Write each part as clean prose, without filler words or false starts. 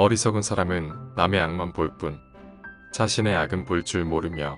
어리석은 사람은 남의 악만 볼 뿐, 자신의 악은 볼 줄 모르며,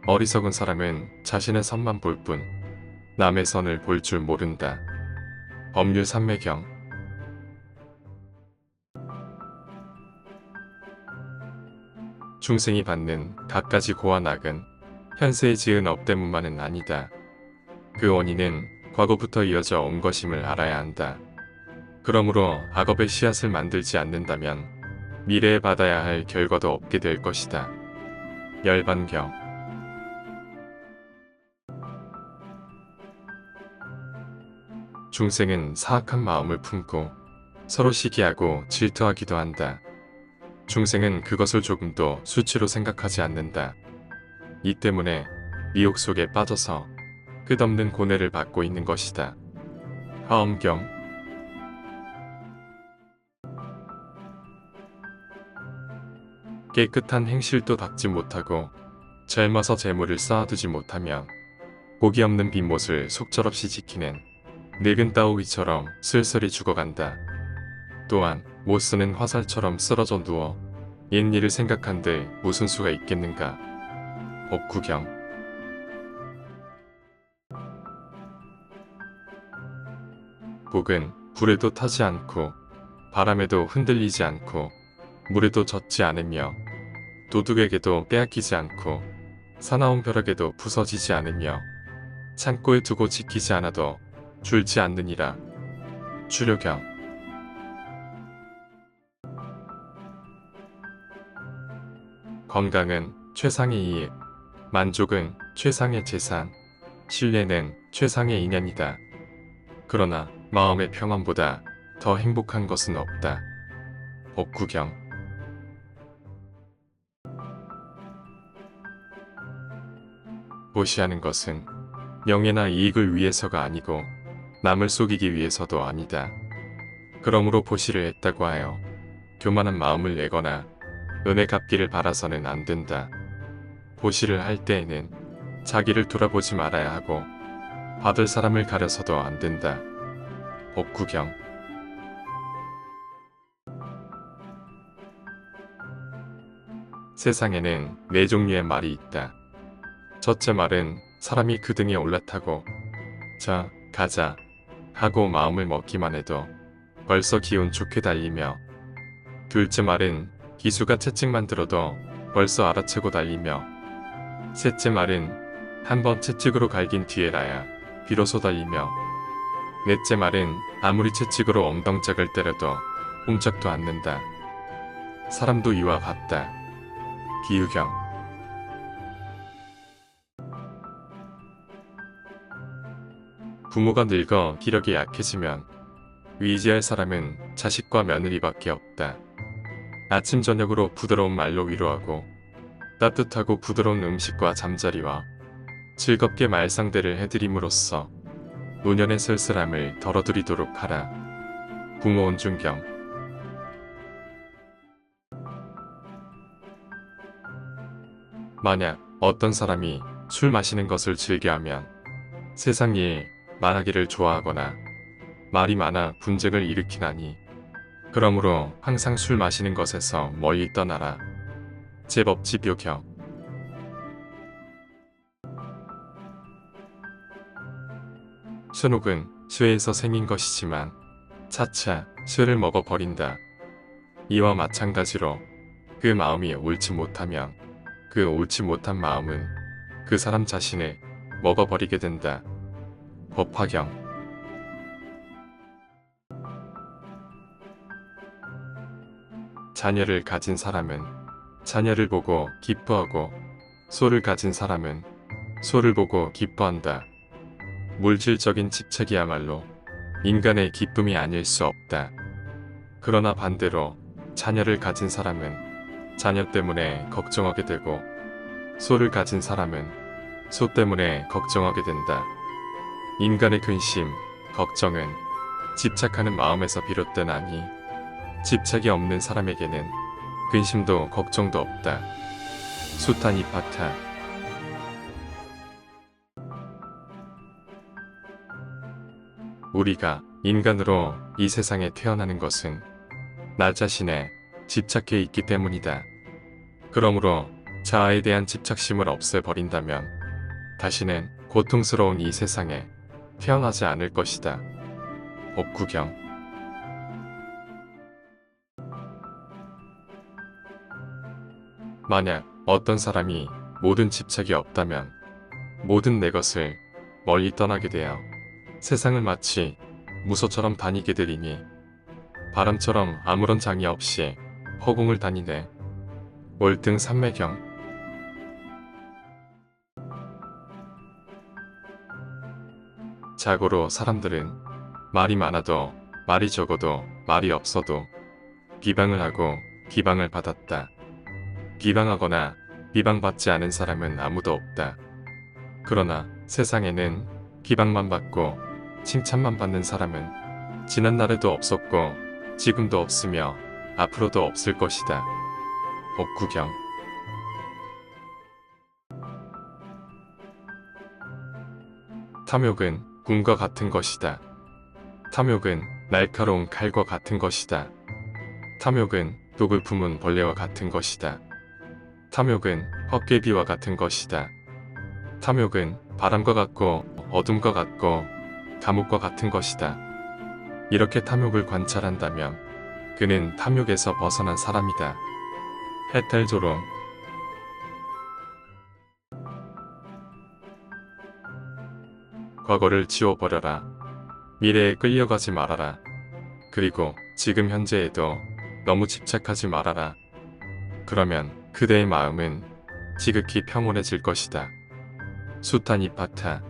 어리석은 사람은 자신의 선만 볼 뿐, 남의 선을 볼 줄 모른다. 법률 삼매경. 중생이 받는 갖가지 고와 낙은 현세에 지은 업 때문만은 아니다. 그 원인은 과거부터 이어져 온 것임을 알아야 한다. 그러므로 악업의 씨앗을 만들지 않는다면 미래에 받아야 할 결과도 없게 될 것이다. 열반경. 중생은 사악한 마음을 품고 서로 시기하고 질투하기도 한다. 중생은 그것을 조금도 수치로 생각하지 않는다. 이 때문에 미혹 속에 빠져서 끝없는 고뇌를 받고 있는 것이다. 화엄경. 깨끗한 행실도 닦지 못하고 젊어서 재물을 쌓아두지 못하면 복이 없는 빈못을 속절없이 지키는 늙은 따오기처럼 쓸쓸히 죽어간다. 또한 못 쓰는 화살처럼 쓰러져 누워 옛일을 생각한들 무슨 수가 있겠는가. 법구경. 복은 불에도 타지 않고 바람에도 흔들리지 않고 물에도 젖지 않으며 도둑에게도 빼앗기지 않고 사나운 벼락에도 부서지지 않으며 창고에 두고 지키지 않아도 줄지 않느니라. 추료경. 건강은 최상의 이익, 만족은 최상의 재산, 신뢰는 최상의 인연이다. 그러나 마음의 평안보다 더 행복한 것은 없다. 법구경. 보시하는 것은 명예나 이익을 위해서가 아니고 남을 속이기 위해서도 아니다. 그러므로 보시를 했다고 하여 교만한 마음을 내거나 은혜 갚기를 바라서는 안 된다. 보시를 할 때에는 자기를 돌아보지 말아야 하고 받을 사람을 가려서도 안 된다. 법구경. 세상에는 네 종류의 말이 있다. 첫째 말은 사람이 그 등에 올라타고 자, 가자 하고 마음을 먹기만 해도 벌써 기운 좋게 달리며, 둘째 말은 기수가 채찍만 들어도 벌써 알아채고 달리며, 셋째 말은 한번 채찍으로 갈긴 뒤에라야 비로소 달리며, 넷째 말은 아무리 채찍으로 엉덩짝을 때려도 꼼짝도 않는다. 사람도 이와 같다. 기유경. 부모가 늙어 기력이 약해지면 의지할 사람은 자식과 며느리밖에 없다. 아침 저녁으로 부드러운 말로 위로하고 따뜻하고 부드러운 음식과 잠자리와 즐겁게 말상대를 해드림으로써 노년의 쓸쓸함을 덜어드리도록 하라. 부모 온중경. 만약 어떤 사람이 술 마시는 것을 즐겨하면 세상 일 말하기를 좋아하거나 말이 많아 분쟁을 일으키나니, 그러므로 항상 술 마시는 것에서 멀리 떠나라. 제법집요경. 순옥은 쇠에서 생긴 것이지만 차차 쇠를 먹어버린다. 이와 마찬가지로 그 마음이 옳지 못하면 그 옳지 못한 마음은 그 사람 자신을 먹어버리게 된다. 법화경. 자녀를 가진 사람은 자녀를 보고 기뻐하고 소를 가진 사람은 소를 보고 기뻐한다. 물질적인 집착이야말로 인간의 기쁨이 아닐 수 없다. 그러나 반대로 자녀를 가진 사람은 자녀 때문에 걱정하게 되고 소를 가진 사람은 소 때문에 걱정하게 된다. 인간의 근심, 걱정은 집착하는 마음에서 비롯되나니 집착이 없는 사람에게는 근심도 걱정도 없다. 수타니파타. 우리가 인간으로 이 세상에 태어나는 것은 나 자신의 집착해 있기 때문이다. 그러므로 자아에 대한 집착심을 없애버린다면 다시는 고통스러운 이 세상에 태어나지 않을 것이다. 법구경. 만약 어떤 사람이 모든 집착이 없다면 모든 내 것을 멀리 떠나게 되어 세상을 마치 무소처럼 다니게 되리니 바람처럼 아무런 장애 없이 허공을 다니네. 월등 삼매경. 자고로 사람들은 말이 많아도 말이 적어도 말이 없어도 비방을 하고 비방을 받았다. 비방하거나 비방받지 않은 사람은 아무도 없다. 그러나 세상에는 비방만 받고 칭찬만 받는 사람은 지난날에도 없었고 지금도 없으며 앞으로도 없을 것이다. 법구경. 탐욕은 꿈과 같은 것이다. 탐욕은 날카로운 칼과 같은 것이다. 탐욕은 독을 품은 벌레와 같은 것이다. 탐욕은 헛개비와 같은 것이다. 탐욕은 바람과 같고 어둠과 같고 감옥과 같은 것이다. 이렇게 탐욕을 관찰한다면 그는 탐욕에서 벗어난 사람이다. 해탈조론. 과거를 지워버려라. 미래에 끌려가지 말아라. 그리고 지금 현재에도 너무 집착하지 말아라. 그러면 그대의 마음은 지극히 평온해질 것이다. 수타니파타.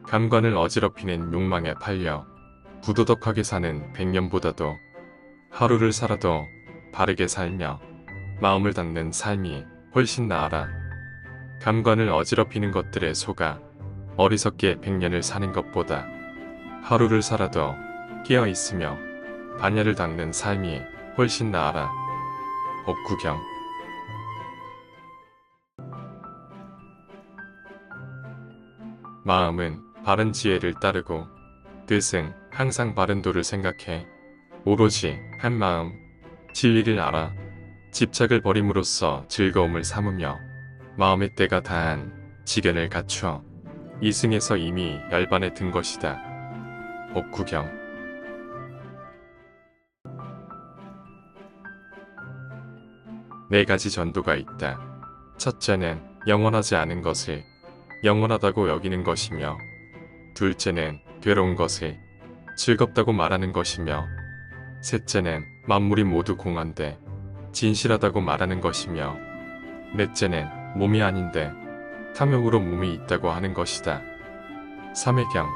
감관을 어지럽히는 욕망에 팔려 부도덕하게 사는 100년보다도 하루를 살아도 바르게 살며 마음을 닦는 삶이 훨씬 나아라. 감관을 어지럽히는 것들에 속아 어리석게 100년을 사는 것보다 하루를 살아도 깨어있으며 반야를 닦는 삶이 훨씬 나아라. 법구경. 마음은 바른 지혜를 따르고 뜻은 항상 바른 도를 생각해 오로지 한 마음 진리를 알아 집착을 버림으로써 즐거움을 삼으며 마음의 때가 다한 지견을 갖추어 이승에서 이미 열반에 든 것이다. 법구경. 네 가지 전도가 있다. 첫째는 영원하지 않은 것을 영원하다고 여기는 것이며, 둘째는 괴로운 것을 즐겁다고 말하는 것이며, 셋째는 만물이 모두 공한데 진실하다고 말하는 것이며, 넷째는 몸이 아닌데 탐욕으로 몸이 있다고 하는 것이다. 삼회경.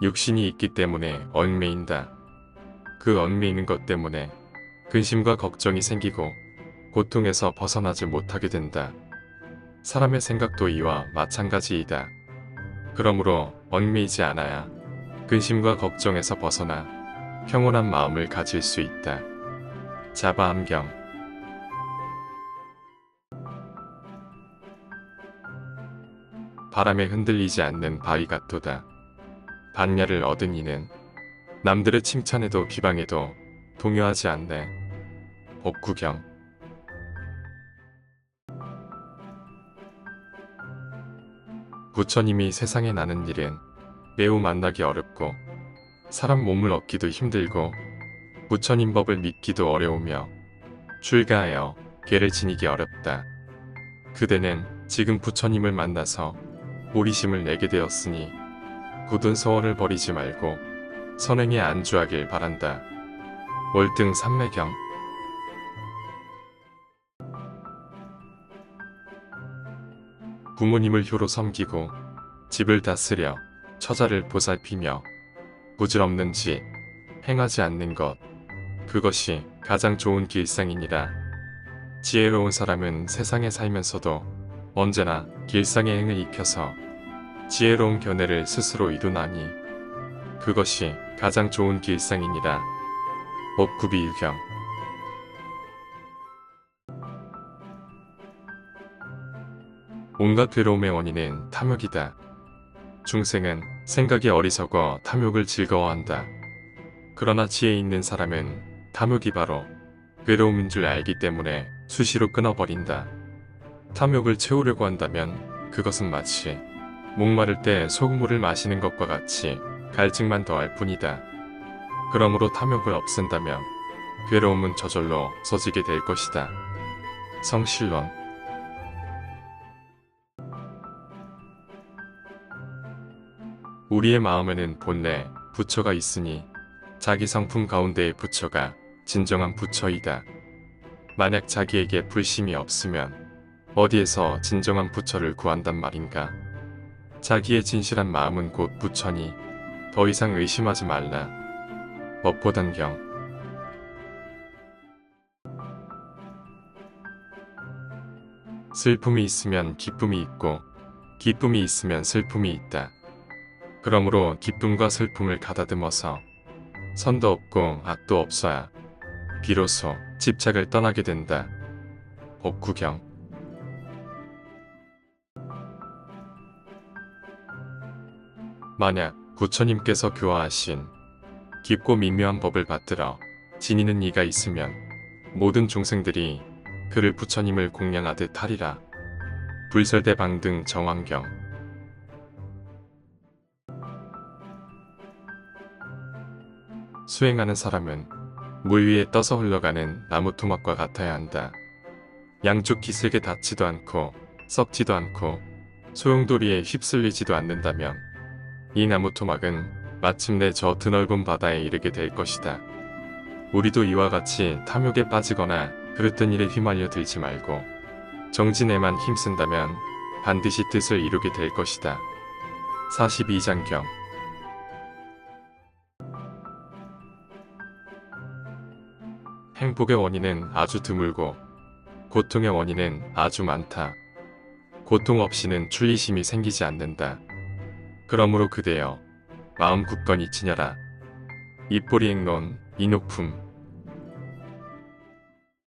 육신이 있기 때문에 얽매인다. 그 얽매이는 것 때문에 근심과 걱정이 생기고 고통에서 벗어나지 못하게 된다. 사람의 생각도 이와 마찬가지이다. 그러므로 얽매이지 않아야 근심과 걱정에서 벗어나 평온한 마음을 가질 수 있다. 자바암경. 바람에 흔들리지 않는 바위 같도다. 반야를 얻은 이는 남들의 칭찬에도 비방에도 동요하지 않네. 법구경. 부처님이 세상에 나는 일은 매우 만나기 어렵고 사람 몸을 얻기도 힘들고 부처님 법을 믿기도 어려우며 출가하여 계를 지니기 어렵다. 그대는 지금 부처님을 만나서 호기심을 내게 되었으니 굳은 소원을 버리지 말고 선행에 안주하길 바란다. 월등 삼매경. 부모님을 효로 섬기고 집을 다스려 처자를 보살피며 부질없는지 행하지 않는 것, 그것이 가장 좋은 길상이니라. 지혜로운 사람은 세상에 살면서도 언제나 길상의 행을 익혀서 지혜로운 견해를 스스로 이루나니 그것이 가장 좋은 길상이니라. 법구비유경. 온갖 괴로움의 원인은 탐욕이다. 중생은 생각이 어리석어 탐욕을 즐거워한다. 그러나 지혜 있는 사람은 탐욕이 바로 괴로움인 줄 알기 때문에 수시로 끊어버린다. 탐욕을 채우려고 한다면 그것은 마치 목마를 때 소금물을 마시는 것과 같이 갈증만 더할 뿐이다. 그러므로 탐욕을 없앤다면 괴로움은 저절로 없어지게 될 것이다. 성실론. 우리의 마음에는 본래 부처가 있으니 자기 성품 가운데의 부처가 진정한 부처이다. 만약 자기에게 불심이 없으면 어디에서 진정한 부처를 구한단 말인가? 자기의 진실한 마음은 곧 부처니 더 이상 의심하지 말라. 법보단경. 슬픔이 있으면 기쁨이 있고 기쁨이 있으면 슬픔이 있다. 그러므로 기쁨과 슬픔을 가다듬어서 선도 없고 악도 없어야 비로소 집착을 떠나게 된다. 법구경. 만약 부처님께서 교화하신 깊고 미묘한 법을 받들어 지니는 이가 있으면 모든 중생들이 그를 부처님을 공양하듯 하리라. 불설대방 등 정황경. 수행하는 사람은 물 위에 떠서 흘러가는 나무 토막과 같아야 한다. 양쪽 기슭에 닿지도 않고 썩지도 않고 소용돌이에 휩쓸리지도 않는다면 이 나무 토막은 마침내 저 드넓은 바다에 이르게 될 것이다. 우리도 이와 같이 탐욕에 빠지거나 그릇된 일에 휘말려 들지 말고 정진에만 힘쓴다면 반드시 뜻을 이루게 될 것이다. 42장경. 행복의 원인은 아주 드물고 고통의 원인은 아주 많다. 고통 없이는 출리심이 생기지 않는다. 그러므로 그대여 마음 굳건히 지녀라. 입꼬리 행론 이녹품.